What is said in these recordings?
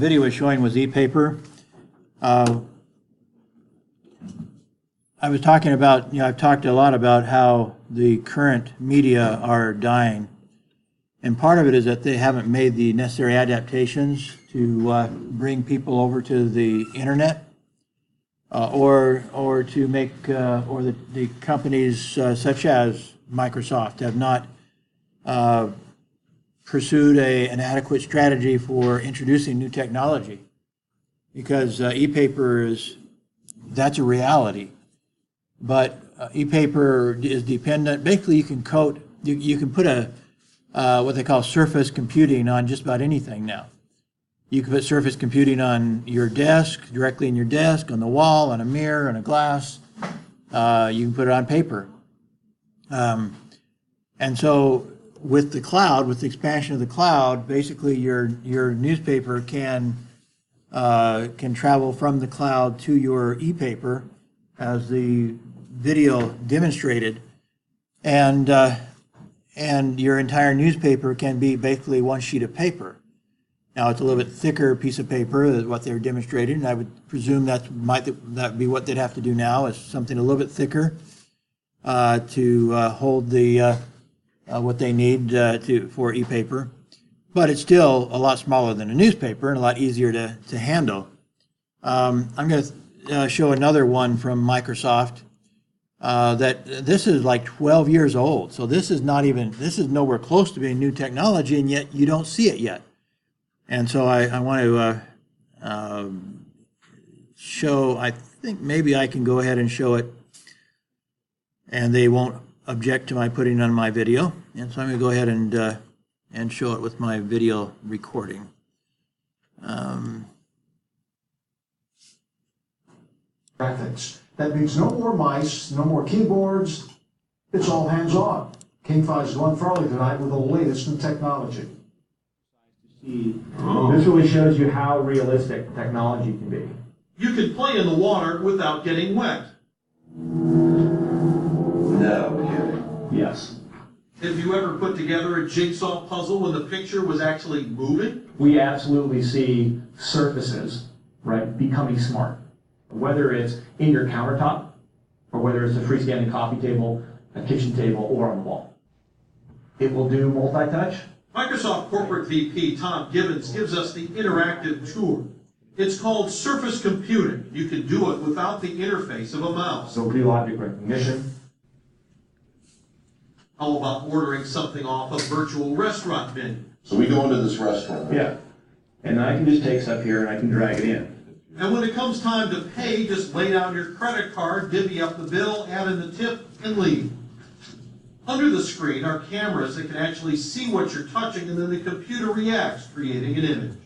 video was showing was e-paper. I was talking about, I've talked a lot about how the current media are dying. And part of it is that they haven't made the necessary adaptations to bring people over to the internet, or to make, or the companies such as Microsoft have not pursued an adequate strategy for introducing new technology. Because e-paper that's a reality. But e-paper is dependent, basically you can coat, you can put what they call surface computing on just about anything now. You can put surface computing on your desk, directly in your desk, on the wall, on a mirror, on a glass. You can put it on paper. And so with the cloud, with the expansion of the cloud, basically your newspaper can travel from the cloud to your e-paper, as the video demonstrated, and your entire newspaper can be basically one sheet of paper. Now it's a little bit thicker piece of paper is what they're demonstrating, and I would presume that would be what they'd have to do now, is something a little bit thicker to hold the what they need for e-paper. But it's still a lot smaller than a newspaper and a lot easier to handle. I'm going to show another one from Microsoft that this is like 12 years old. So this is nowhere close to being new technology, and yet you don't see it yet. And so I want to show, I think maybe I can go ahead and show it, and they won't object to my putting it on my video. And so I'm going to go ahead and show it with my video recording. Graphics. That means no more mice, no more keyboards. It's all hands-on. King 5's Glenn Farley tonight with the latest in technology. This really shows you how realistic technology can be. You can play in the water without getting wet. No kidding. Yes. Have you ever put together a jigsaw puzzle when the picture was actually moving? We absolutely see surfaces, right, becoming smart. Whether it's in your countertop, or whether it's a freestanding coffee table, a kitchen table, or on the wall. It will do multi-touch. Microsoft Corporate VP Tom Gibbons gives us the interactive tour. It's called surface computing. You can do it without the interface of a mouse. So do object recognition. How about ordering something off a virtual restaurant menu? So we go into this restaurant. Yeah. And then I can just take stuff here and I can drag it in. And when it comes time to pay, just lay down your credit card, divvy up the bill, add in the tip, and leave. Under the screen are cameras that can actually see what you're touching, and then the computer reacts, creating an image.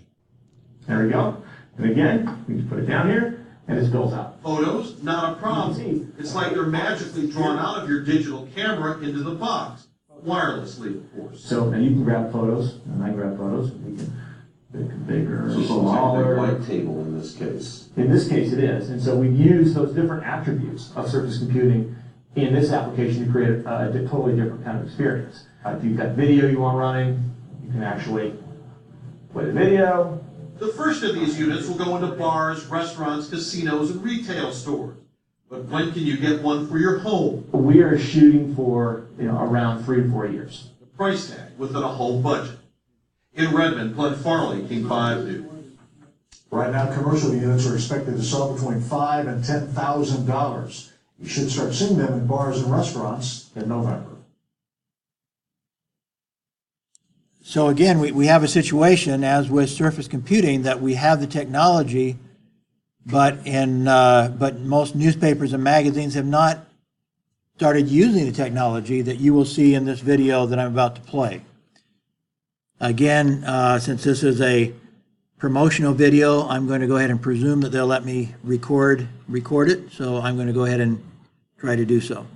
There we go. And again, we just put it down here, and it spills out. Photos, not a problem. It's like they're magically drawn out of your digital camera into the box, wirelessly, of course. So, and you can grab photos, and I can grab photos. We can make it bigger, So it's smaller. like a white table in this case. In this case, it is. And so we use those different attributes of surface computing in this application to create a totally different kind of experience. If you've got video you want running, you can actually play the video. The first of these units will go into bars, restaurants, casinos, and retail stores. But when can you get one for your home? We are shooting for around 3 to 4 years. The price tag within a home budget. In Redmond, Glenn Farley, King 5 News. Right now, commercial units are expected to sell between $5,000 and $10,000. You should start seeing them in bars and restaurants in November. So again, we have a situation, as with surface computing, that we have the technology, but most newspapers and magazines have not started using the technology that you will see in this video that I'm about to play. Again, since this is a promotional video, I'm going to go ahead and presume that they'll let me record it. So I'm going to go ahead and try to do so.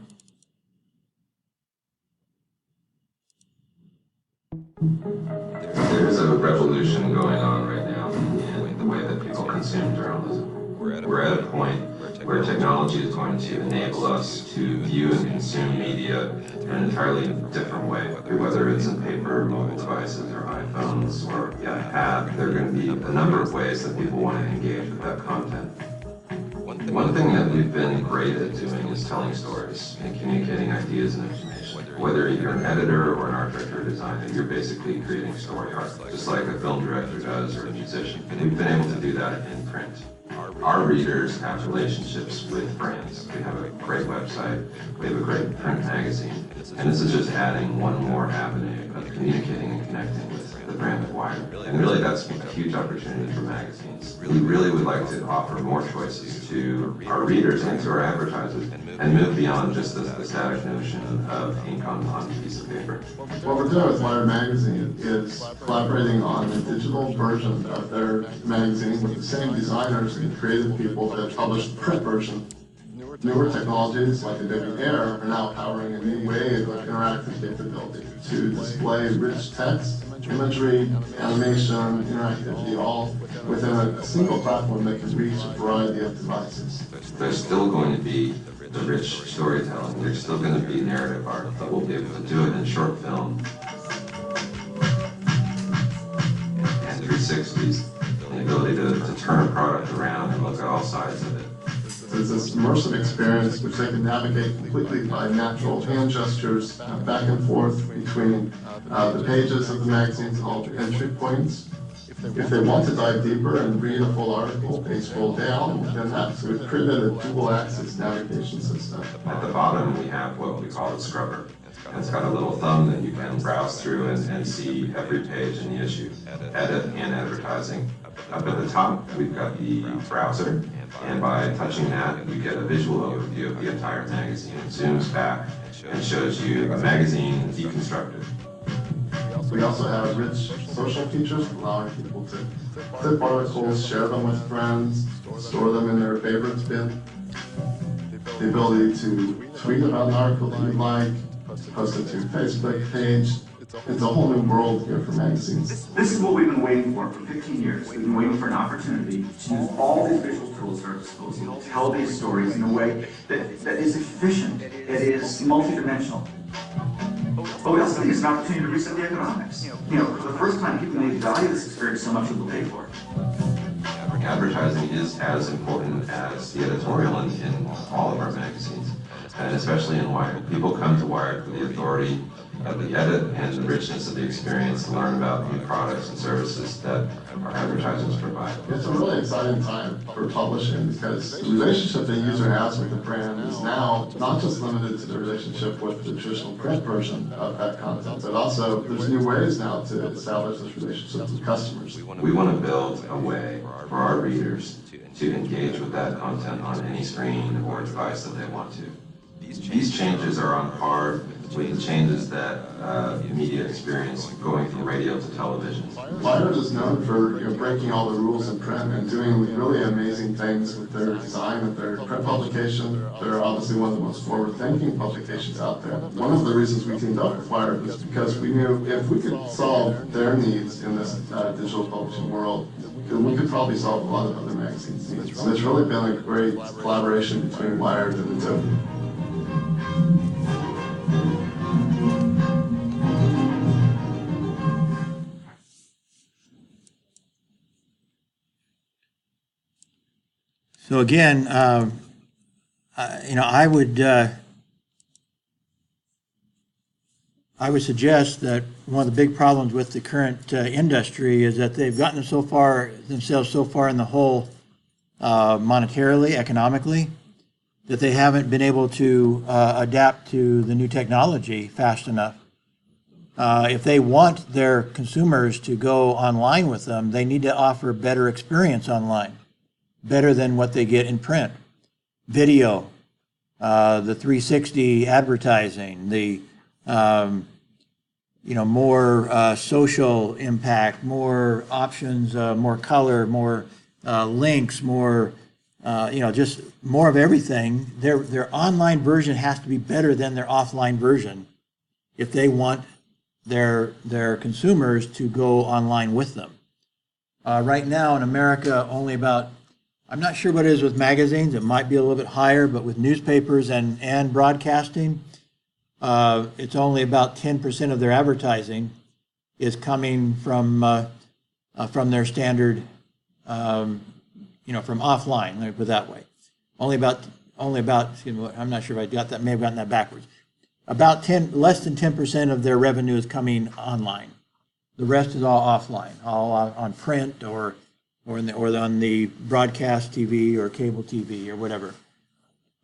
There's a revolution going on right now in the way that people consume journalism. We're at a point where technology is going to enable us to view and consume media in an entirely different way. Whether it's in paper, mobile devices, or iPhones, or the iPad, there are going to be a number of ways that people want to engage with that content. One thing that we've been great at doing is telling stories and communicating ideas and information. Whether you're an editor or an art director or designer, you're basically creating story art, just like a film director does or a musician. And we've been able to do that in print. Our readers have relationships with brands. We have a great website, we have a great print magazine, and this is just adding one more avenue of communicating and connecting with the brand of Wired. And really that's a huge opportunity for magazines. We really would like to offer more choices to our readers and to our advertisers and move beyond just the static notion of ink on a piece of paper. What we're doing with Wired Magazine is collaborating on a digital version of their magazine with the same designers and creative people that published the print version. Newer technologies like Adobe Air are now powering a new wave of interactive capability to display rich text, imagery, animation, interactivity, all within a single platform that can reach a variety of devices. There's still going to be the rich storytelling, there's still going to be narrative art, but we'll be able to do it in short film and 360s, the ability to turn a product around and look at all sides of it. There's this immersive experience which they can navigate completely by natural hand gestures back and forth between the pages of the magazines, all the entry points. If they want to dive deeper and read a full article, they scroll down, then that. So we've created a dual-axis navigation system. At the bottom, we have what we call the scrubber. And it's got a little thumb that you can browse through and see every page in the issue, edit and advertising. Up at the top, we've got the browser, and by touching that, you get a visual overview of the entire magazine. It zooms back and shows you a magazine deconstructed. We also have rich social features allowing people to clip articles, share them with friends, store them in their favorites bin. The ability to tweet about an article that you like, post it to your Facebook page. It's a whole new world here for magazines. This is what we've been waiting for 15 years. We've been waiting for an opportunity to use all these visual tools at our disposal to tell these stories in a way that is efficient, that is multidimensional. But we also think it's an opportunity to reset the economics. You know, for the first time, people may value this experience so much that they'll pay for it. Advertising is as important as the editorial in all of our magazines, and especially in Wired. People come to Wired for the authority of the edit and the richness of the experience to learn about new products and services that our advertisers provide. It's a really exciting time for publishing because the relationship the user has with the brand is now not just limited to the relationship with the traditional print version of that content, but also there's new ways now to establish this relationship with customers. We want to build a way for our readers to engage with that content on any screen or device that they want to. These changes are on par with the changes that media experience going from radio to television. Wired is known for breaking all the rules in print and doing really amazing things with their design of their print publication. They're obviously one of the most forward-thinking publications out there. One of the reasons we teamed up with Wired was because we knew if we could solve their needs in this digital publishing world, we could probably solve a lot of other magazines' needs. So it's really been a great collaboration between Wired and Adobe. So again, I would suggest that one of the big problems with the current industry is that they've gotten themselves so far in the hole monetarily, economically, that they haven't been able to adapt to the new technology fast enough. If they want their consumers to go online with them, they need to offer better experience online, better than what they get in print. Video, the 360 advertising, the more social impact, more options, more color, more links, more just more of everything. Their online version has to be better than their offline version if they want their consumers to go online with them. Right now in America, only about I'm not sure what it is with magazines. It might be a little bit higher, but with newspapers and broadcasting, it's only about 10% of their advertising is coming from their standard, from offline. Let me put it that way. Only about. Excuse me, I'm not sure if I got that. May have gotten that backwards. Less than 10% of their revenue is coming online. The rest is all offline, all on print or on the broadcast TV or cable TV or whatever.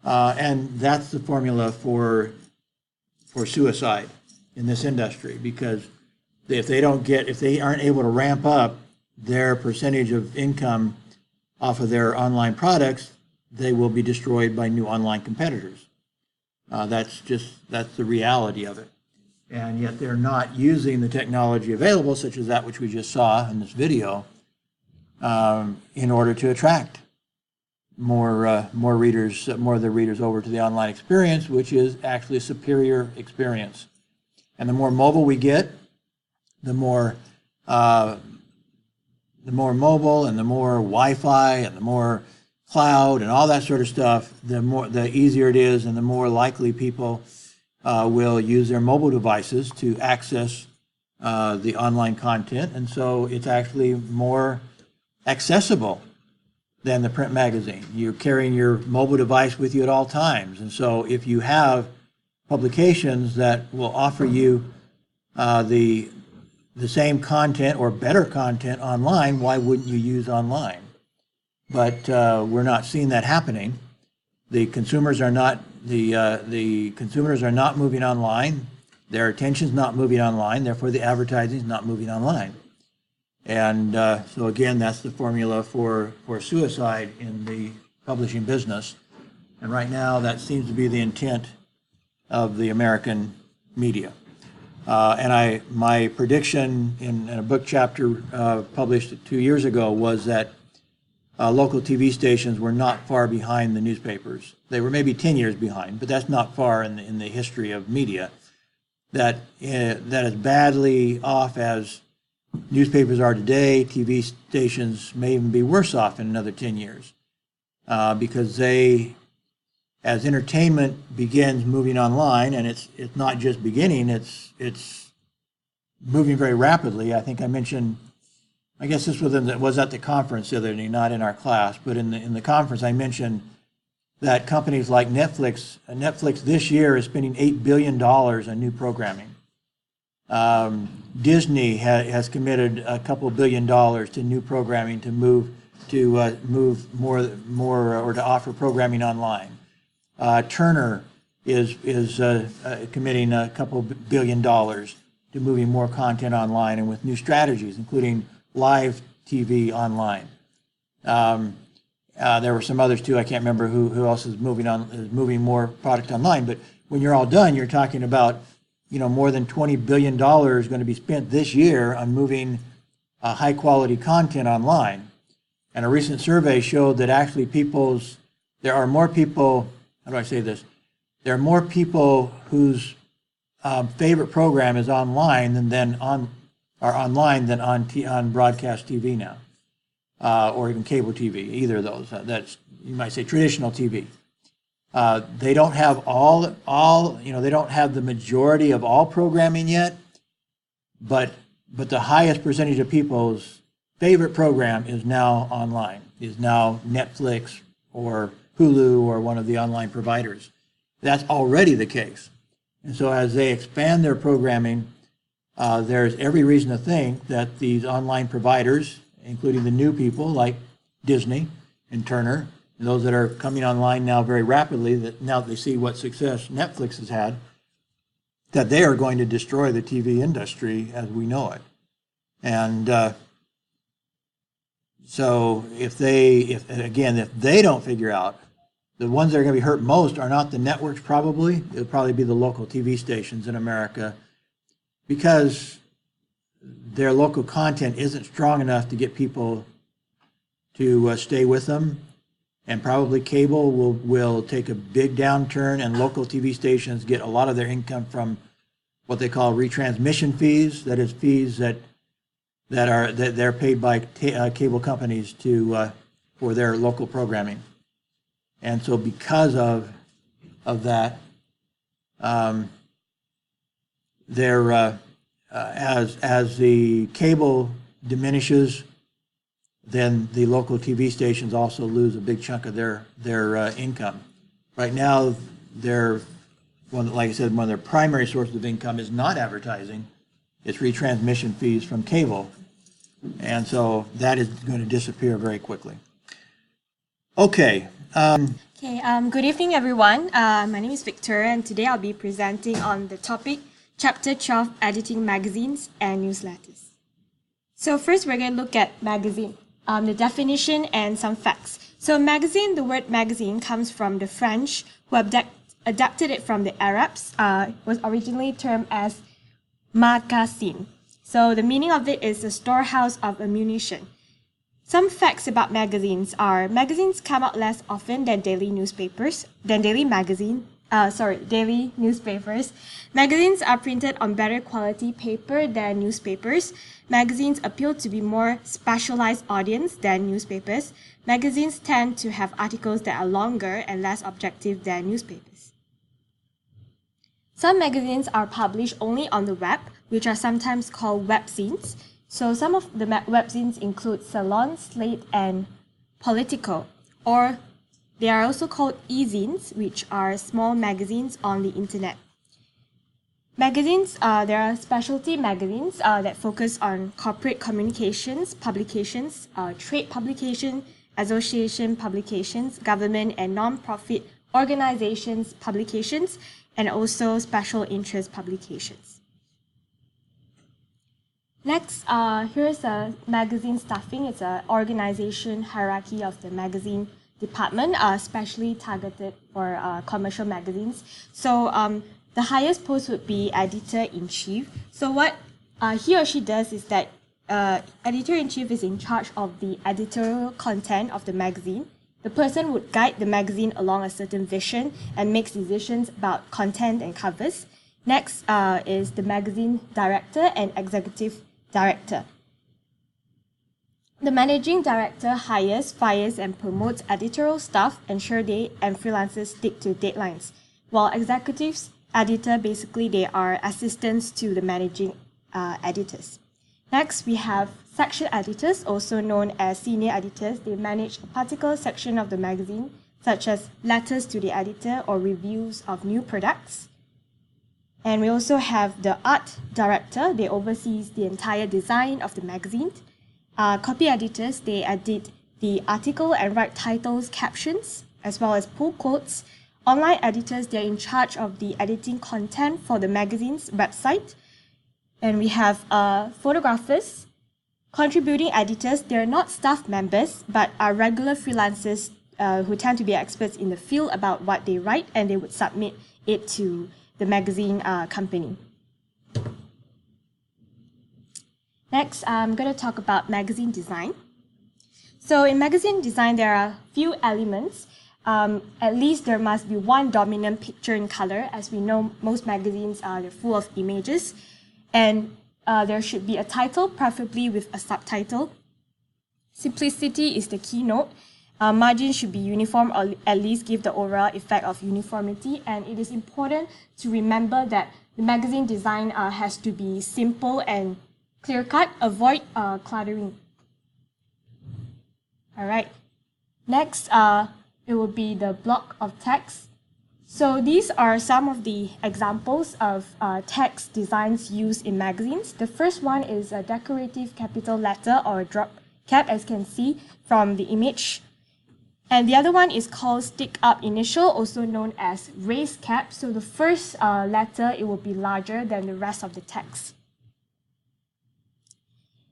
And that's the formula for suicide in this industry, because if they aren't able to ramp up their percentage of income off of their online products, they will be destroyed by new online competitors. That's the reality of it. And yet they're not using the technology available, such as that which we just saw in this video, in order to attract more of the readers over to the online experience, which is actually a superior experience. And the more mobile we get, the more mobile and the more Wi-Fi and the more cloud and all that sort of stuff, the easier it is, and the more likely people will use their mobile devices to access the online content. And so it's actually more accessible than the print magazine. You're carrying your mobile device with you at all times. And so if you have publications that will offer you the same content or better content online, why wouldn't you use online? But we're not seeing that happening. The consumers are not moving online. Their attention's not moving online. Therefore, the advertising is not moving online. And so again, that's the formula for suicide in the publishing business. And right now, that seems to be the intent of the American media. And my prediction in a book chapter published 2 years ago was that local TV stations were not far behind the newspapers. They were maybe 10 years behind, but that's not far in the history of media. That as badly off as newspapers are today, TV stations may even be worse off in another 10 years, because as entertainment begins moving online, and it's not just beginning, it's moving very rapidly. I think I mentioned, I guess this was at the conference the other day, not in our class, but in the conference I mentioned that companies like Netflix this year is spending $8 billion on new programming. Disney has committed a couple $1 billion to new programming to move more or to offer programming online. Turner is committing a couple $1 billion to moving more content online and with new strategies, including live TV online. There were some others too. I can't remember who else is moving more product online. But when you're all done, you're talking about more than $20 billion going to be spent this year on moving high quality content online. And a recent survey showed that actually there are more people. How do I say this? There are more people whose favorite program is online than on broadcast TV now, or even cable TV. Either of those. That's, you might say, traditional TV. They don't have they don't have the majority of all programming yet, but the highest percentage of people's favorite program is now online, is now Netflix or Hulu or one of the online providers. That's already the case. And so as they expand their programming, there's every reason to think that these online providers, including the new people like Disney and Turner, and those that are coming online now very rapidly, that now they see what success Netflix has had, that they are going to destroy the TV industry as we know it. And so if they don't figure out, the ones that are going to be hurt most are not the networks probably. It'll probably be the local TV stations in America, because their local content isn't strong enough to get people to stay with them. And probably cable will take a big downturn, and local TV stations get a lot of their income from what they call retransmission fees. That is, fees that they're paid by cable companies to for their local programming. And so because of that, as the cable diminishes, then the local TV stations also lose a big chunk of their income. Right now, like I said, one of their primary sources of income is not advertising; it's retransmission fees from cable, and so that is going to disappear very quickly. Okay. Good evening, everyone. My name is Victoria, and today I'll be presenting on the topic Chapter 12, Editing Magazines and Newsletters. So first, we're going to look at magazine, the definition and some facts. So magazine, the word magazine comes from the French, who adapted it from the Arabs. Was originally termed as magazine. So the meaning of it is a storehouse of ammunition. Some facts about magazines are magazines come out less often than daily newspapers. Daily newspapers. Magazines are printed on better quality paper than newspapers. Magazines appeal to be more specialized audience than newspapers. Magazines tend to have articles that are longer and less objective than newspapers. Some magazines are published only on the web, which are sometimes called webzines. So some of the webzines include Salon, Slate, and Politico, or they are also called e-zines, which are small magazines on the internet. Magazines, there are specialty magazines that focus on corporate communications, publications, trade publication, association publications, government and non-profit organizations publications, and also special interest publications. Next, here's a magazine staffing. It's an organization hierarchy of the magazine department, especially targeted for commercial magazines. So the highest post would be editor-in-chief. So what he or she does is that editor-in-chief is in charge of the editorial content of the magazine. The person would guide the magazine along a certain vision and makes decisions about content and covers. Next is the magazine director and executive director. The managing director hires, fires, and promotes editorial staff, ensure they and freelancers stick to deadlines. While executives, editor, basically they are assistants to the managing editors. Next, we have section editors, also known as senior editors. They manage a particular section of the magazine, such as letters to the editor or reviews of new products. And we also have the art director. They oversees the entire design of the magazine. Copy editors, they edit the article and write titles, captions, as well as pull quotes. Online editors, they're in charge of the editing content for the magazine's website. And we have photographers. Contributing editors, they're not staff members, but are regular freelancers who tend to be experts in the field about what they write, and they would submit it to the magazine company. Next, I'm going to talk about magazine design. So in magazine design, there are a few elements. At least there must be one dominant picture in color. As we know, most magazines they're full of images. And there should be a title, preferably with a subtitle. Simplicity is the keynote. Margins should be uniform or at least give the overall effect of uniformity. And it is important to remember that the magazine design has to be simple and clear-cut. Avoid cluttering. All right. Next, it will be the block of text. So these are some of the examples of text designs used in magazines. The first one is a decorative capital letter or a drop cap, as you can see from the image. And the other one is called stick up initial, also known as raised cap. So the first letter, it will be larger than the rest of the text.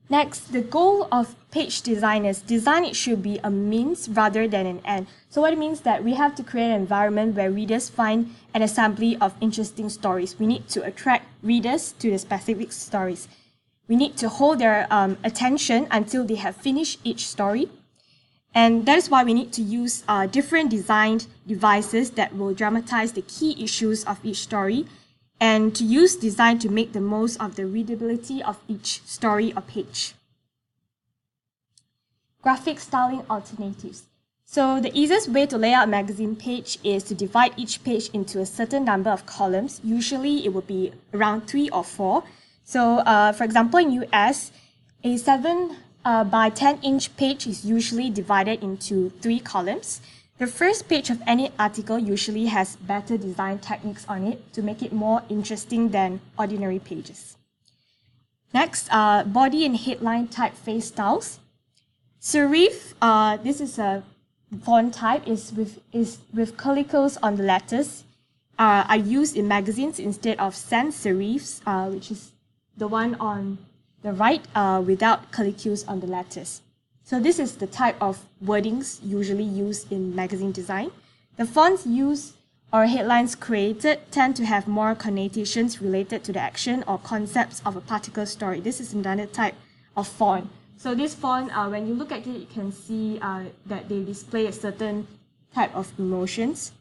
Next, the goal of page design is it should be a means rather than an end. So what it means that we have to create an environment where readers find an assembly of interesting stories. We need to attract readers to the specific stories. We need to hold their attention until they have finished each story. And that is why we need to use different designed devices that will dramatize the key issues of each story, and to use design to make the most of the readability of each story or page. Graphic styling alternatives. So the easiest way to lay out a magazine page is to divide each page into a certain number of columns. Usually it would be around 3 or 4. So for example, in US, a 7 by 10-inch page is usually divided into 3 columns. The first page of any article usually has better design techniques on it to make it more interesting than ordinary pages. Next, body and headline typeface styles. Serif, this is a font type, is with curlicles on the letters, are used in magazines instead of sans serifs, which is the one on the right without curlicles on the letters. So this is the type of wordings usually used in magazine design. The fonts used or headlines created tend to have more connotations related to the action or concepts of a particular story. This is another type of font. So this font, when you look at it, you can see that they display a certain type of emotions.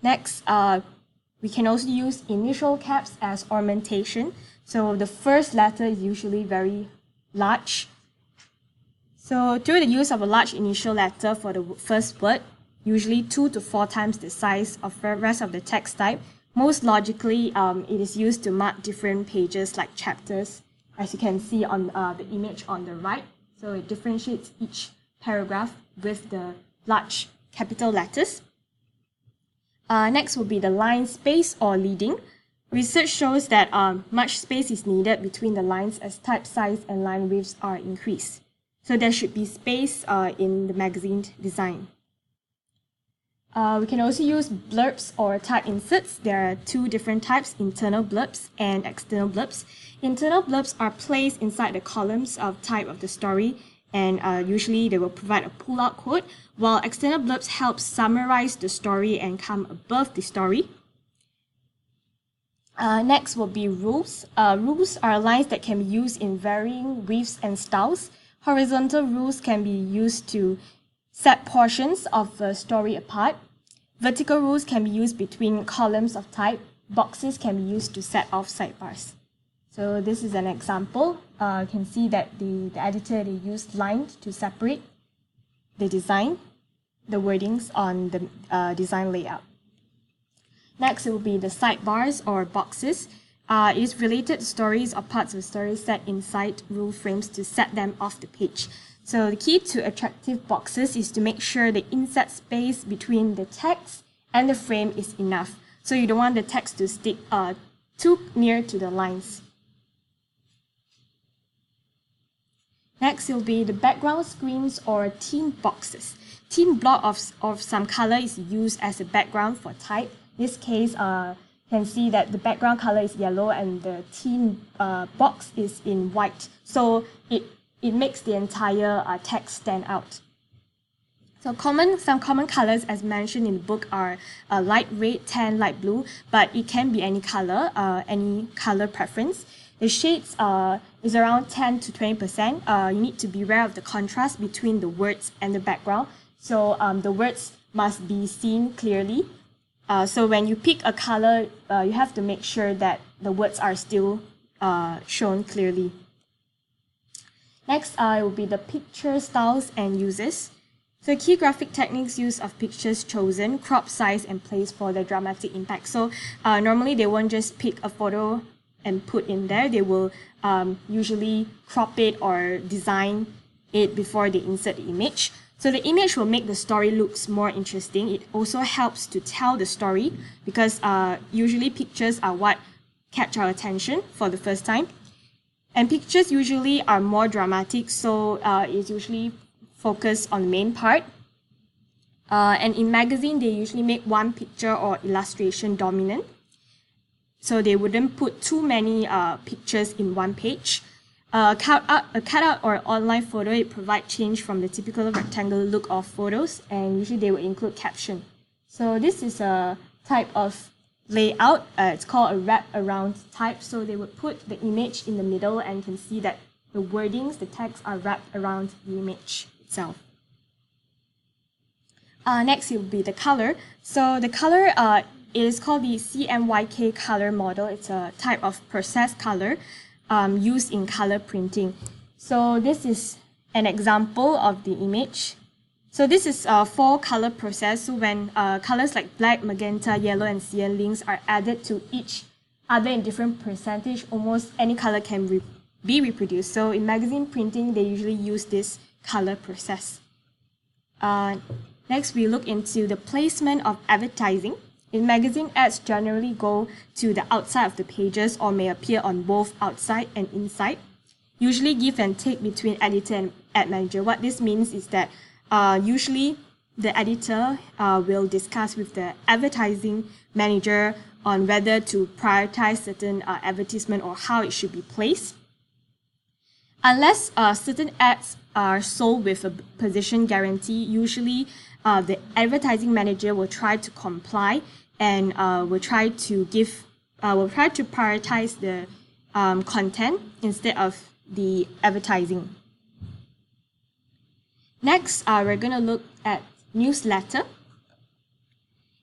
Next, we can also use initial caps as ornamentation. So the first letter is usually very large. So through the use of a large initial letter for the first word, usually 2 to 4 times the size of the rest of the text type, most logically it is used to mark different pages like chapters, as you can see on the image on the right. So it differentiates each paragraph with the large capital letters. Next will be the line space or leading. Research shows that much space is needed between the lines as type size and line widths are increased. So there should be space in the magazine design. We can also use blurbs or type inserts. There are 2 different types, internal blurbs and external blurbs. Internal blurbs are placed inside the columns of type of the story, and usually they will provide a pull-out quote, while external blurbs help summarize the story and come above the story. Next will be rules. Rules are lines that can be used in varying widths and styles. Horizontal rules can be used to set portions of a story apart. Vertical rules can be used between columns of type. Boxes can be used to set off sidebars. So this is an example. You can see that the editor, they used lines to separate the design, the wordings on the design layout. Next, it will be the sidebars or boxes. It is related to stories or parts of stories set inside rule frames to set them off the page. So the key to attractive boxes is to make sure the inset space between the text and the frame is enough. So you don't want the text to stick too near to the lines. Next will be the background screens or theme boxes. Theme block of some color is used as a background for type. In this case, you can see that the background color is yellow and the theme box is in white. So it makes the entire text stand out. So some common colors as mentioned in the book are light red, tan, light blue, but it can be any color preference. The shades is around 10 to 20%. You need to be aware of the contrast between the words and the background. So the words must be seen clearly. So when you pick a color, you have to make sure that the words are still shown clearly. Next, it will be the picture styles and uses. So key graphic techniques use of pictures chosen, crop size and place for the dramatic impact. So normally they won't just pick a photo and put in there. They will usually crop it or design it before they insert the image. So the image will make the story looks more interesting. It also helps to tell the story because usually pictures are what catch our attention for the first time. And pictures usually are more dramatic, so it's usually focused on the main part. And in magazine, they usually make one picture or illustration dominant. So they wouldn't put too many pictures in one page. A cutout or online photo, it provides change from the typical rectangular look of photos, and usually they will include caption. So this is a type of layout. It's called a wrap around type. So they would put the image in the middle, and you can see that the wordings, the text are wrapped around the image itself. Next, it will be the color. So the color it is called the CMYK color model. It's a type of processed color used in color printing. So this is an example of the image. So this is a 4-color process. So when colors like black, magenta, yellow, and cyan links are added to each other in different percentage, almost any color can be reproduced. So in magazine printing, they usually use this color process. Next, we look into the placement of advertising. In magazine, ads generally go to the outside of the pages or may appear on both outside and inside. Usually give and take between editor and ad manager. What this means is that usually the editor will discuss with the advertising manager on whether to prioritize certain advertisement or how it should be placed. Unless certain ads are sold with a position guarantee, usually the advertising manager will try to comply and will try to prioritize the content instead of the advertising. Next, we're going to look at newsletter.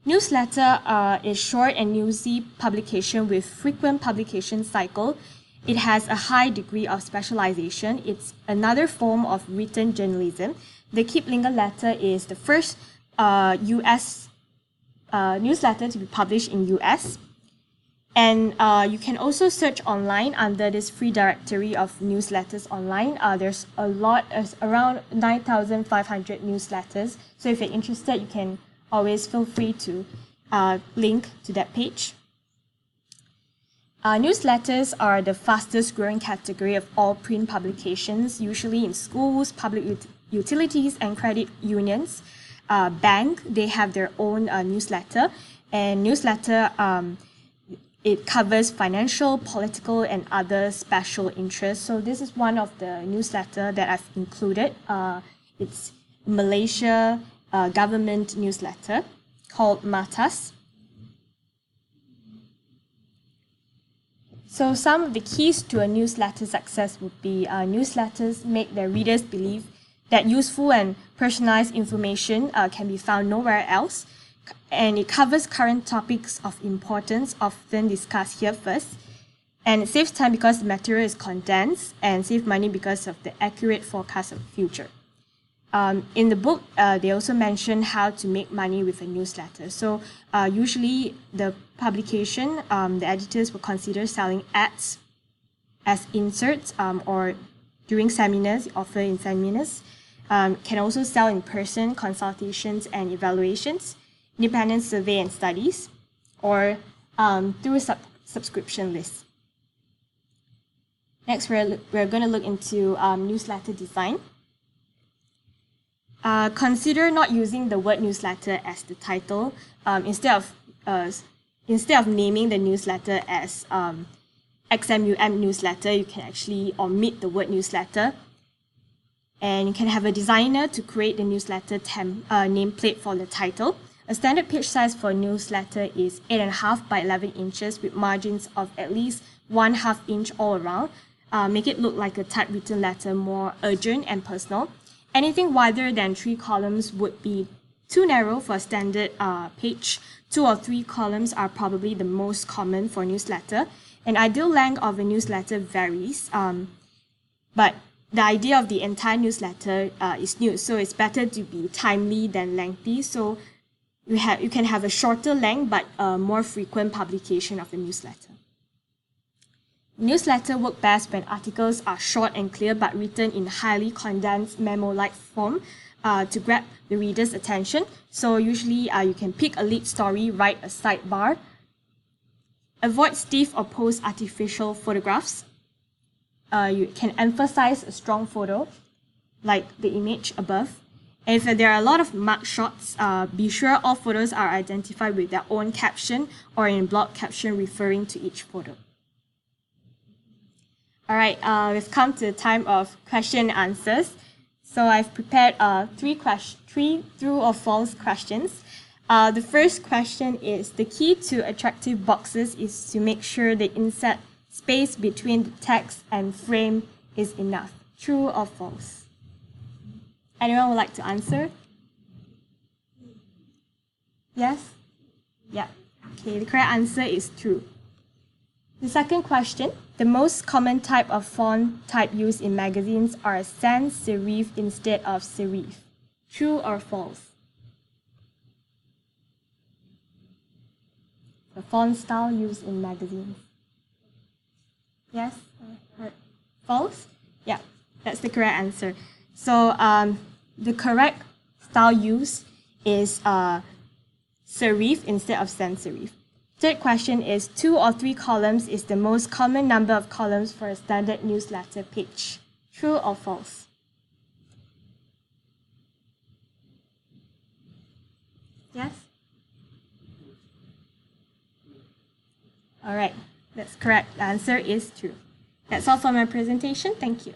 Newsletter is short and newsy publication with frequent publication cycle. It has a high degree of specialization. It's another form of written journalism. The Kiplinger letter is the first US newsletter to be published in US. And you can also search online under this free directory of newsletters online. There's around 9,500 newsletters. So if you're interested, you can always feel free to link to that page. Newsletters are the fastest growing category of all print publications, usually in schools, public utilities, and credit unions. Bank, they have their own newsletter. And newsletter, it covers financial, political, and other special interests. So this is one of the newsletter that I've included. It's Malaysia government newsletter called Matas. So some of the keys to a newsletter success would be newsletters make their readers believe that useful and personalized information can be found nowhere else. And it covers current topics of importance, often discussed here first. And it saves time because the material is condensed, and save money because of the accurate forecast of the future. In the book, they also mention how to make money with a newsletter. So usually the publication, the editors will consider selling ads as inserts or during seminars, offer in seminars. Can also sell in person, consultations and evaluations, independent survey and studies, or through subscription lists. Next, we're going to look into newsletter design. Consider not using the word newsletter as the title. Instead of naming the newsletter as XMUM newsletter, you can actually omit the word newsletter. And you can have a designer to create the newsletter nameplate for the title. A standard page size for a newsletter is 8.5 by 11 inches with margins of at least 1/2 inch all around. Make it look like a typewritten letter, more urgent and personal. Anything wider than 3 columns would be too narrow for a standard page. 2 or 3 columns are probably the most common for newsletter. An ideal length of a newsletter varies, but the idea of the entire newsletter is new, so it's better to be timely than lengthy. So you can have a shorter length but more frequent publication of the newsletter. Newsletter work best when articles are short and clear but written in highly condensed memo-like form to grab the reader's attention. So usually you can pick a lead story, write a sidebar. Avoid stiff or pose artificial photographs. You can emphasize a strong photo, like the image above. And if there are a lot of mug shots, be sure all photos are identified with their own caption or in block caption referring to each photo. All right, we've come to the time of question and answers. So I've prepared 3 true or false questions. The first question is, the key to attractive boxes is to make sure the inset space between the text and frame is enough. True or false? Anyone would like to answer? Yes? Yeah. Okay, the correct answer is true. The second question, the most common type of font type used in magazines are sans serif instead of serif. True or false? The font style used in magazines. Yes? False? Yeah, that's the correct answer. So the correct style used is serif instead of sans serif. Third question is 2 or 3 columns is the most common number of columns for a standard newsletter page. True or false? Yes? All right, that's correct. The answer is true. That's all for my presentation. Thank you.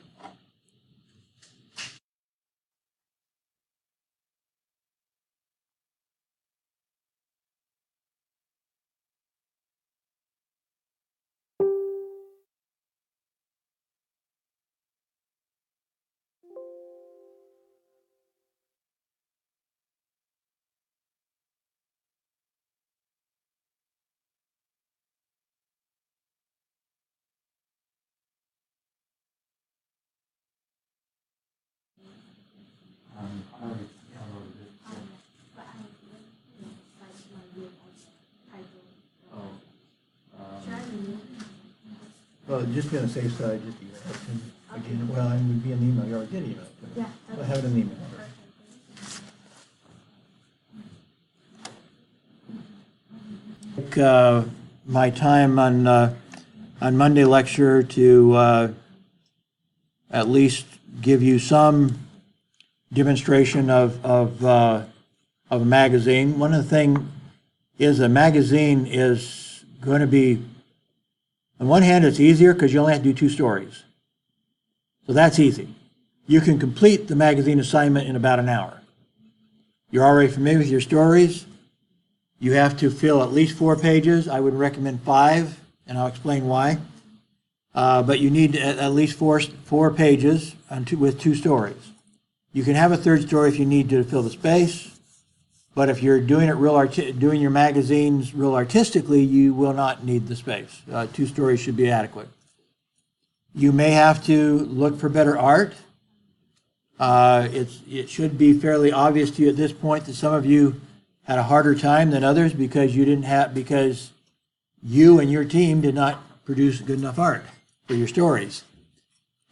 Well, just going to say so, just to get it again. Well, I would be an email. You already did email it. Yeah. I have it in the email. My time on Monday lecture to at least give you some demonstration of a magazine. One of the things is a magazine is going to be, on one hand, it's easier because you only have to do 2 stories. So that's easy. You can complete the magazine assignment in about an hour. You're already familiar with your stories. You have to fill at least 4 pages. I would recommend 5, and I'll explain why. But you need at least four pages with 2 stories. You can have a 3rd story if you need to fill the space. But if you're doing it doing your magazines real artistically, you will not need the space. 2 stories should be adequate. You may have to look for better art. It should be fairly obvious to you at this point that some of you had a harder time than others because you and your team did not produce good enough art for your stories.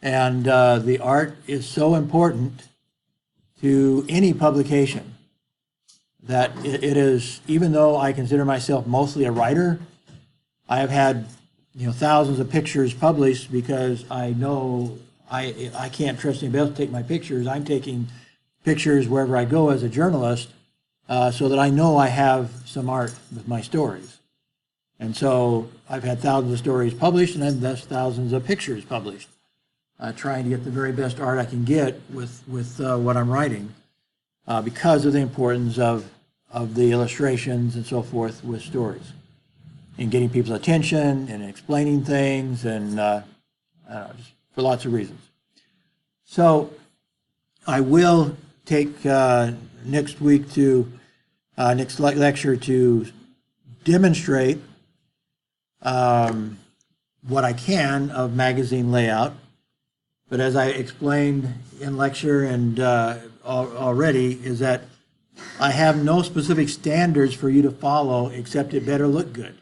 And the art is so important to any publication that it is, even though I consider myself mostly a writer, I have had thousands of pictures published because I know I can't trust anybody else to take my pictures. I'm taking pictures wherever I go as a journalist so that I know I have some art with my stories. And so I've had thousands of stories published and thus thousands of pictures published, trying to get the very best art I can get with what I'm writing. Because of the importance of the illustrations and so forth with stories, and getting people's attention and explaining things, and I don't know, just for lots of reasons. So I will take next lecture to demonstrate what I can of magazine layout. But as I explained in lecture and already, is that I have no specific standards for you to follow except it better look good.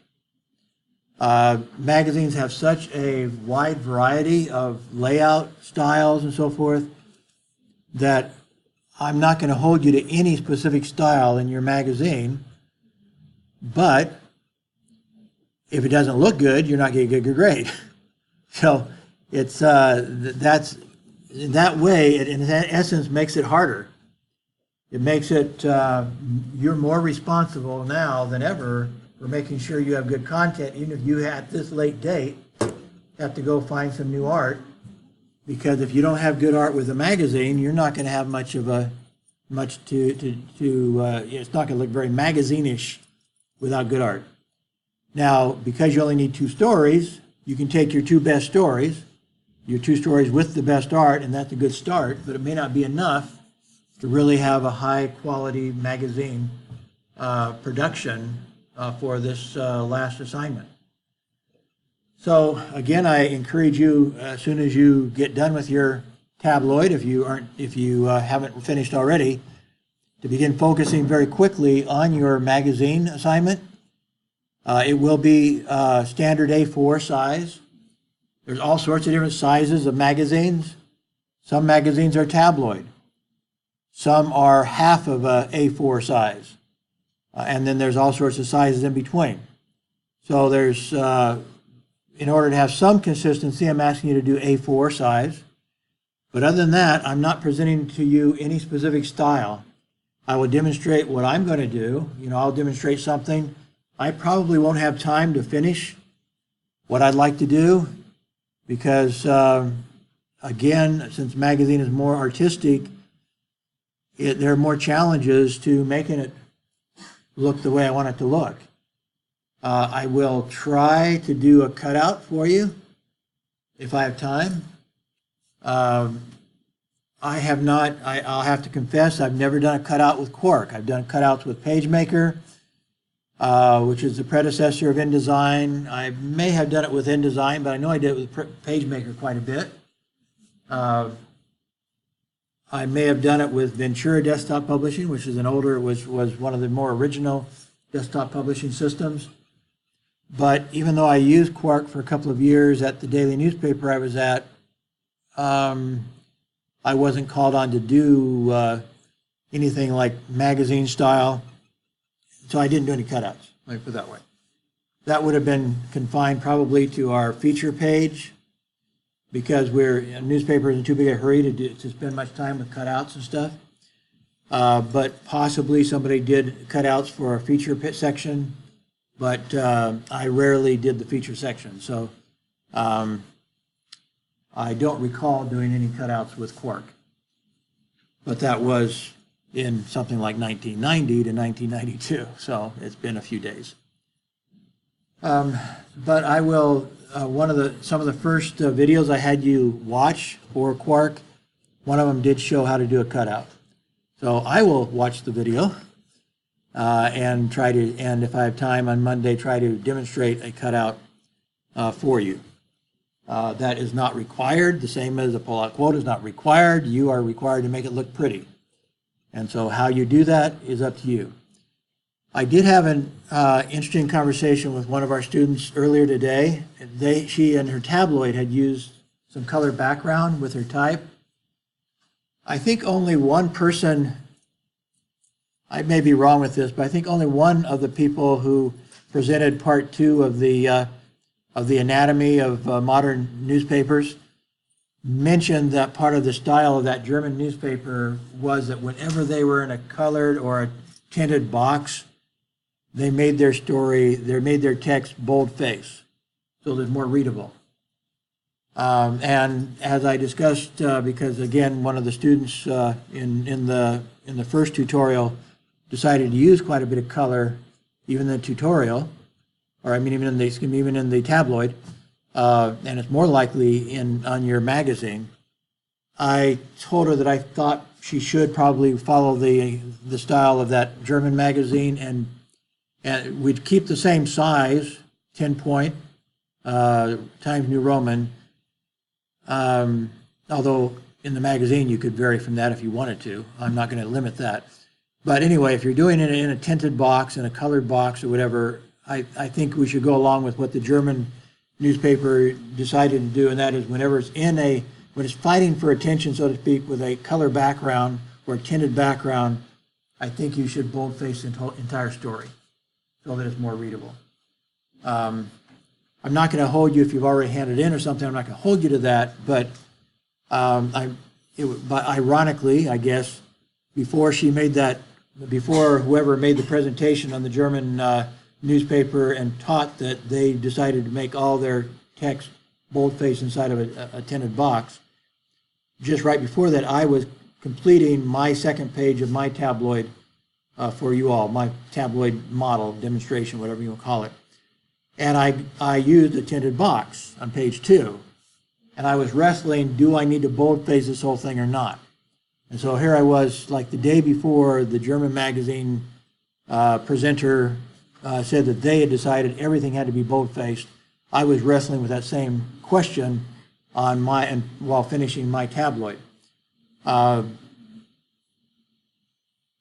Magazines have such a wide variety of layout styles and so forth that I'm not going to hold you to any specific style in your magazine, but if it doesn't look good, you're not going to get a good grade. So it's that's in that way, it in essence makes it harder. It makes it, you're more responsible now than ever for making sure you have good content, even if you at this late date have to go find some new art, because if you don't have good art with a magazine, you're not going to have it's not going to look very magazine-ish without good art. Now, because you only need 2 stories, you can take your 2 best stories, your 2 stories with the best art, and that's a good start, but it may not be enough to really have a high-quality magazine production for this last assignment. So again, I encourage you, as soon as you get done with your tabloid, if you haven't finished already, to begin focusing very quickly on your magazine assignment. It will be standard A4 size. There's all sorts of different sizes of magazines. Some magazines are tabloid. Some are half of a A4 size. And then there's all sorts of sizes in between. So there's, in order to have some consistency, I'm asking you to do A4 size. But other than that, I'm not presenting to you any specific style. I will demonstrate what I'm going to do. I'll demonstrate something. I probably won't have time to finish what I'd like to do because, again, since magazine is more artistic, there are more challenges to making it look the way I want it to look. I will try to do a cutout for you if I have time. I'll have to confess, I've never done a cutout with Quark. I've done cutouts with PageMaker, which is the predecessor of InDesign. I may have done it with InDesign, but I know I did it with PageMaker quite a bit. I may have done it with Ventura Desktop Publishing, which is was one of the more original desktop publishing systems. But even though I used Quark for a couple of years at the daily newspaper I was at, I wasn't called on to do anything like magazine style, so I didn't do any cutouts, let me put it that way. That would have been confined probably to our feature page because a newspaper isn't too big a hurry to spend much time with cutouts and stuff. But possibly somebody did cutouts for our feature section, but I rarely did the feature section. So I don't recall doing any cutouts with Quark, but that was in something like 1990 to 1992, so it's been a few days. But I will, some of the first videos I had you watch for Quark, one of them did show how to do a cutout. So I will watch the video and if I have time on Monday, try to demonstrate a cutout for you. That is not required, the same as a pull-out quote is not required. You are required to make it look pretty. And so how you do that is up to you. I did have an interesting conversation with one of our students earlier today. She and her tabloid had used some color background with her type. I think only one person, I may be wrong with this, but I think only one of the people who presented part 2 of the anatomy of modern newspapers mentioned that part of the style of that German newspaper was that whenever they were in a colored or a tinted box, they made their text bold-face, so they're more readable. And as I discussed, because again, one of the students in the first tutorial decided to use quite a bit of color, even in the tutorial, or I mean even in the tabloid, and it's more likely on your magazine. I told her that I thought she should probably follow the style of that German magazine, and we'd keep the same size, 10 point Times New Roman. Although in the magazine you could vary from that if you wanted to. I'm not going to limit that. But anyway, if you're doing it in a tinted box, in a colored box or whatever, I think we should go along with what the German newspaper decided to do, and that is whenever it's when it's fighting for attention, so to speak, with a color background or a tinted background, I think you should boldface the entire story so that it's more readable. I'm not going to hold you if you've already handed in or something. I'm not going to hold you to that, but ironically, I guess, before whoever made the presentation on the German newspaper and taught that they decided to make all their text boldface inside of a tinted box, just right before that, I was completing my second page of my tabloid for you all, my tabloid model, demonstration, whatever you want to call it. And I used a tinted box on page 2. And I was wrestling, do I need to boldface this whole thing or not? And so here I was, like the day before, the German magazine presenter said that they had decided everything had to be boldfaced. I was wrestling with that same question on and while finishing my tabloid. I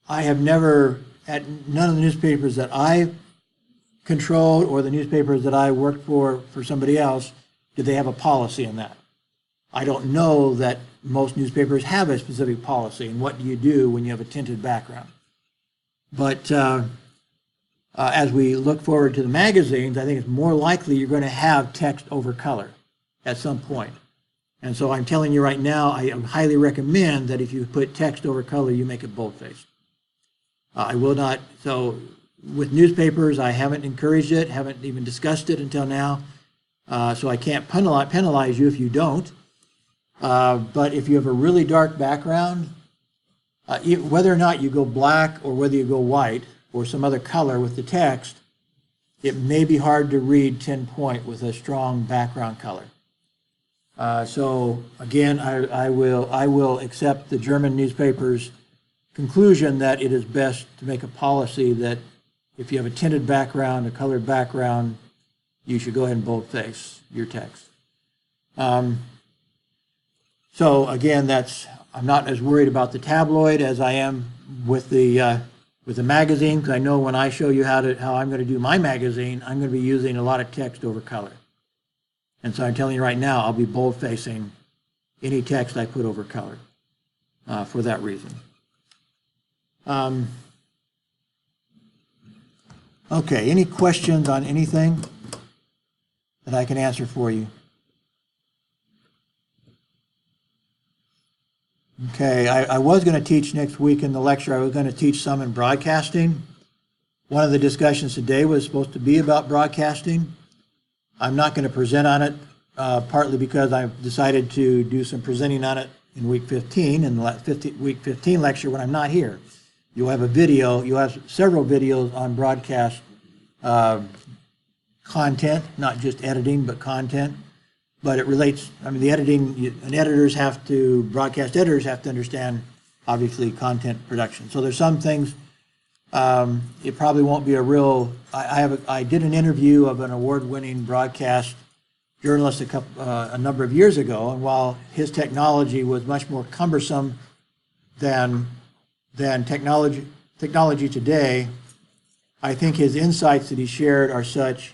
have never, at none of the newspapers that I controlled or the newspapers that I worked for somebody else, did they have a policy in that. I don't know that most newspapers have a specific policy, and what do you do when you have a tinted background. But as we look forward to the magazines, I think it's more likely you're going to have text over color at some point. And so I'm telling you right now, I highly recommend that if you put text over color, you make it boldface. I will not, so with newspapers, I haven't encouraged it, haven't even discussed it until now. So I can't penalize you if you don't. But if you have a really dark background, whether or not you go black or whether you go white or some other color with the text, it may be hard to read 10-point with a strong background color. So again, I will accept the German newspaper's conclusion that it is best to make a policy that if you have a tinted background, a colored background, you should go ahead and boldface your text. So again, I'm not as worried about the tabloid as I am with the magazine, because I know when I show you how I'm going to do my magazine, I'm going to be using a lot of text over color. And so I'm telling you right now, I'll be bold-facing any text I put over color for that reason. Okay, any questions on anything that I can answer for you? Okay, I was going to teach next week in the lecture. I was going to teach some in broadcasting. One of the discussions today was supposed to be about broadcasting. I'm not going to present on it, partly because I've decided to do some presenting on it in week 15, in the week 15 lecture when I'm not here. You'll have a video, you'll have several videos on broadcast content, not just editing, but content. But it relates, I mean, the editing, broadcast editors have to understand, obviously, content production. So there's some things, it probably won't be a real, I did an interview of an award-winning broadcast journalist a number of years ago, and while his technology was much more cumbersome than technology today, I think his insights that he shared are such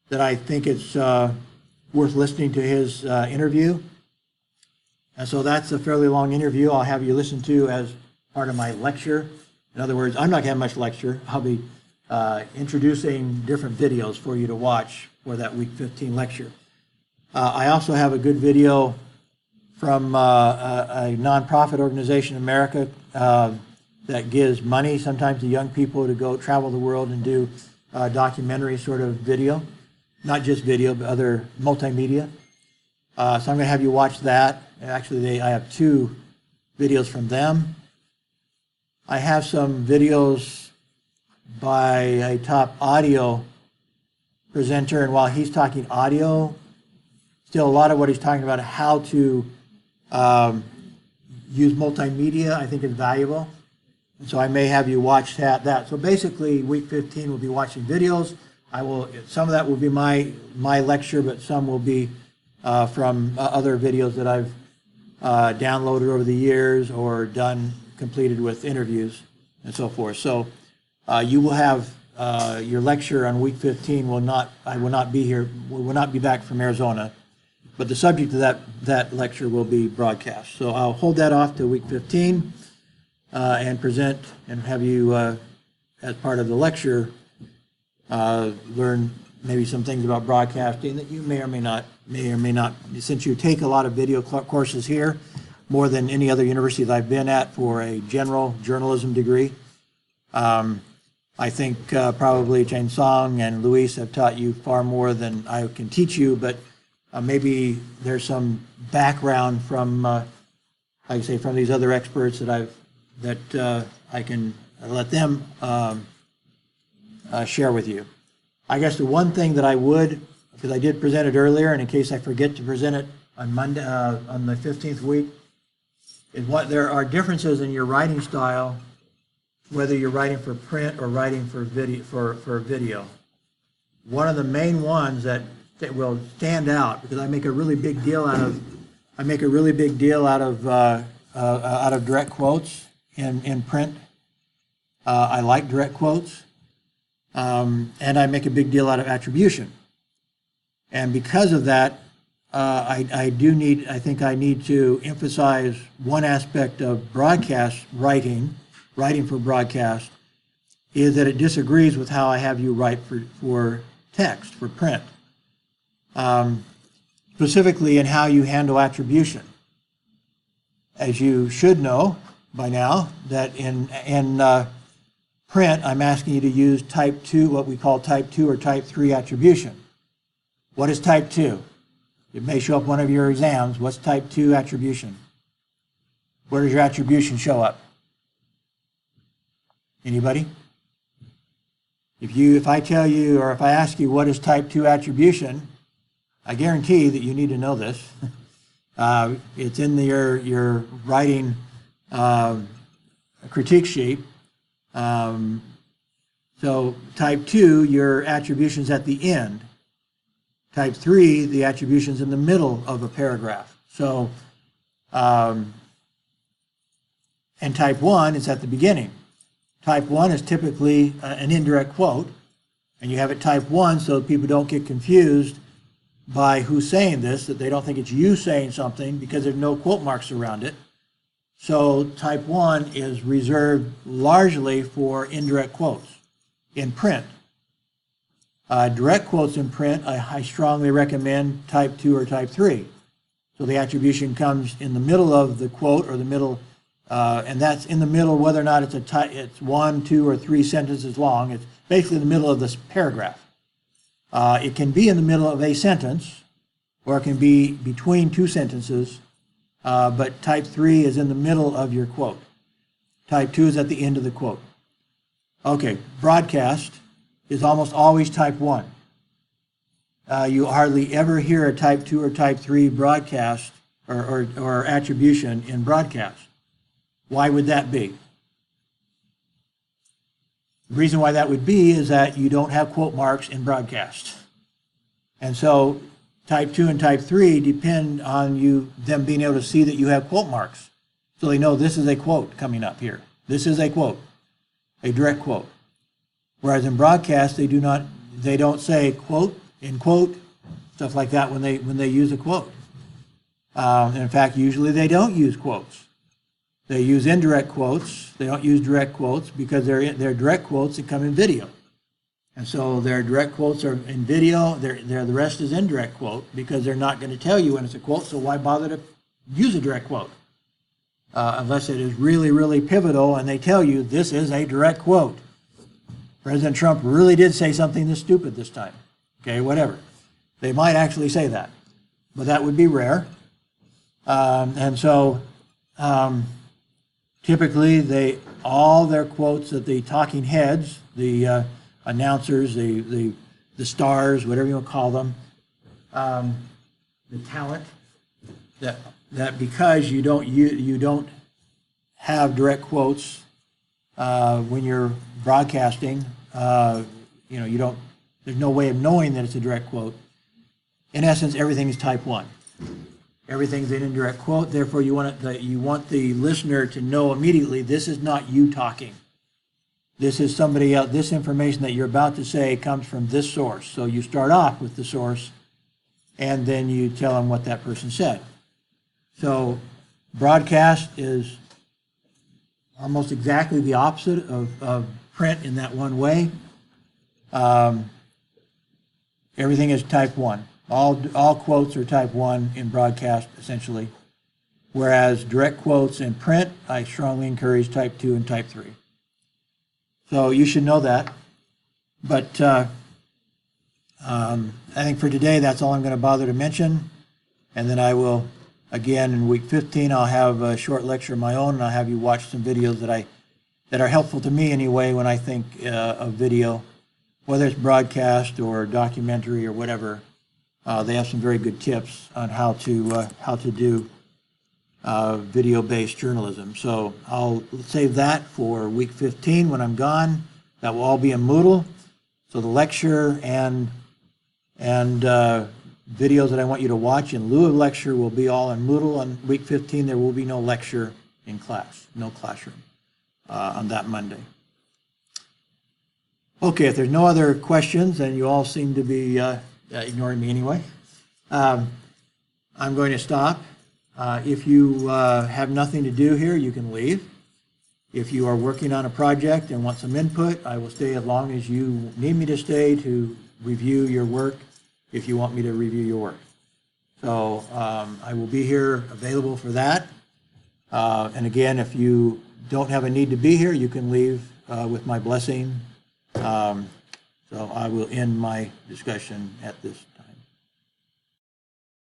that I think it's worth listening to his interview. And so that's a fairly long interview I'll have you listen to as part of my lecture. In other words, I'm not going to have much lecture. I'll be introducing different videos for you to watch for that week 15 lecture. I also have a good video from a nonprofit organization in America that gives money sometimes to young people to go travel the world and do documentary sort of video. Not just video, but other multimedia. So I'm going to have you watch that. Actually, I have 2 videos from them. I have some videos by a top audio presenter, and while he's talking audio, still a lot of what he's talking about, how to use multimedia, I think is valuable. And so I may have you watch that. So basically, week 15 we'll be watching videos. Some of that will be my lecture, but some will be from other videos that I've downloaded over the years or completed with interviews and so forth. So you will have your lecture on week 15 I will not be here, will not be back from Arizona, but the subject of that lecture will be broadcast. So I'll hold that off to week 15 and present and have you, as part of the lecture, learn maybe some things about broadcasting that you may or may not, since you take a lot of video courses here, more than any other universities I've been at for a general journalism degree. I think probably Chen Song and Luis have taught you far more than I can teach you, but maybe there's some background from, like I say, from these other experts that I can let them share with you. I guess the one thing that I would, because I did present it earlier, and in case I forget to present it on Monday, on the 15th week, is what there are differences in your writing style, whether you're writing for print or writing for video. One of the main ones that that will stand out, because I make a really big deal out of direct quotes in print. I like direct quotes, and I make a big deal out of attribution. And because of that, I think I need to emphasize one aspect of broadcast writing for broadcast, is that it disagrees with how I have you write for text, for print. Specifically in how you handle attribution. As you should know by now, that in print, I'm asking you to use type 2, what we call type 2 or type 3 attribution. What is type 2? It may show up one of your exams. What's type 2 attribution? Where does your attribution show up? Anybody? If I tell you, or if I ask you what is type 2 attribution, I guarantee that you need to know this. It's in your writing critique sheet. So type 2, your attribution's at the end. Type 3, the attribution's in the middle of a paragraph. So, and type 1 is at the beginning. Type 1 is typically an indirect quote, and you have it type 1 so people don't get confused by who's saying this, that they don't think it's you saying something because there's no quote marks around it. So type 1 is reserved largely for indirect quotes in print. Direct quotes in print, I strongly recommend type 2 or type 3. So the attribution comes in the middle of the quote, or the middle, and that's in the middle whether or not it's 1, 2, or 3 sentences long. It's basically in the middle of this paragraph. It can be in the middle of a sentence, or it can be between 2 sentences, but type 3 is in the middle of your quote. Type 2 is at the end of the quote. Okay, broadcast is almost always type 1. You hardly ever hear a type 2 or type 3 broadcast or attribution in broadcast. Why would that be? The reason why that would be is that you don't have quote marks in broadcast. And so type 2 and type 3 depend on them being able to see that you have quote marks. So they know this is a quote coming up here. This is a quote, a direct quote. Whereas in broadcast, they don't say quote, in quote, stuff like that when they use a quote. In fact, usually they don't use quotes. They use indirect quotes. They don't use direct quotes because they're direct quotes that come in video. And so their direct quotes are in video. The rest is indirect quote because they're not going to tell you when it's a quote, so why bother to use a direct quote? Unless it is really, really pivotal and they tell you this is a direct quote. President Trump really did say something this stupid this time. Okay, whatever. They might actually say that, but that would be rare. And so typically all their quotes that the talking heads, the announcers, the stars, whatever you want to call them, the talent, that because you don't have direct quotes when you're broadcasting, there's no way of knowing that it's a direct quote. In essence, everything is type 1. Everything's an indirect quote. Therefore, you want the listener to know immediately this is not you talking. This is somebody else. This information that you're about to say comes from this source. So you start off with the source, and then you tell them what that person said. So broadcast is almost exactly the opposite of print in that one way. Everything is type 1. All quotes are type 1 in broadcast, essentially. Whereas direct quotes in print, I strongly encourage type 2 and type 3. So you should know that. But I think for today, that's all I'm going to bother to mention. And then I will, again, in week 15, I'll have a short lecture of my own, and I'll have you watch some videos that are helpful to me anyway when I think of video, whether it's broadcast or documentary or whatever. They have some very good tips on how to do video-based journalism. So I'll save that for week 15 when I'm gone. That will all be in Moodle. So the lecture and And videos that I want you to watch in lieu of lecture will be all in Moodle. On week 15, there will be no lecture in class, no classroom on that Monday. Okay, if there's no other questions, and you all seem to be ignoring me anyway, I'm going to stop. If you have nothing to do here, you can leave. If you are working on a project and want some input, I will stay as long as you need me to stay to review your work, if you want me to review your work. So I will be here available for that. And again, if you don't have a need to be here, you can leave with my blessing. So I will end my discussion at this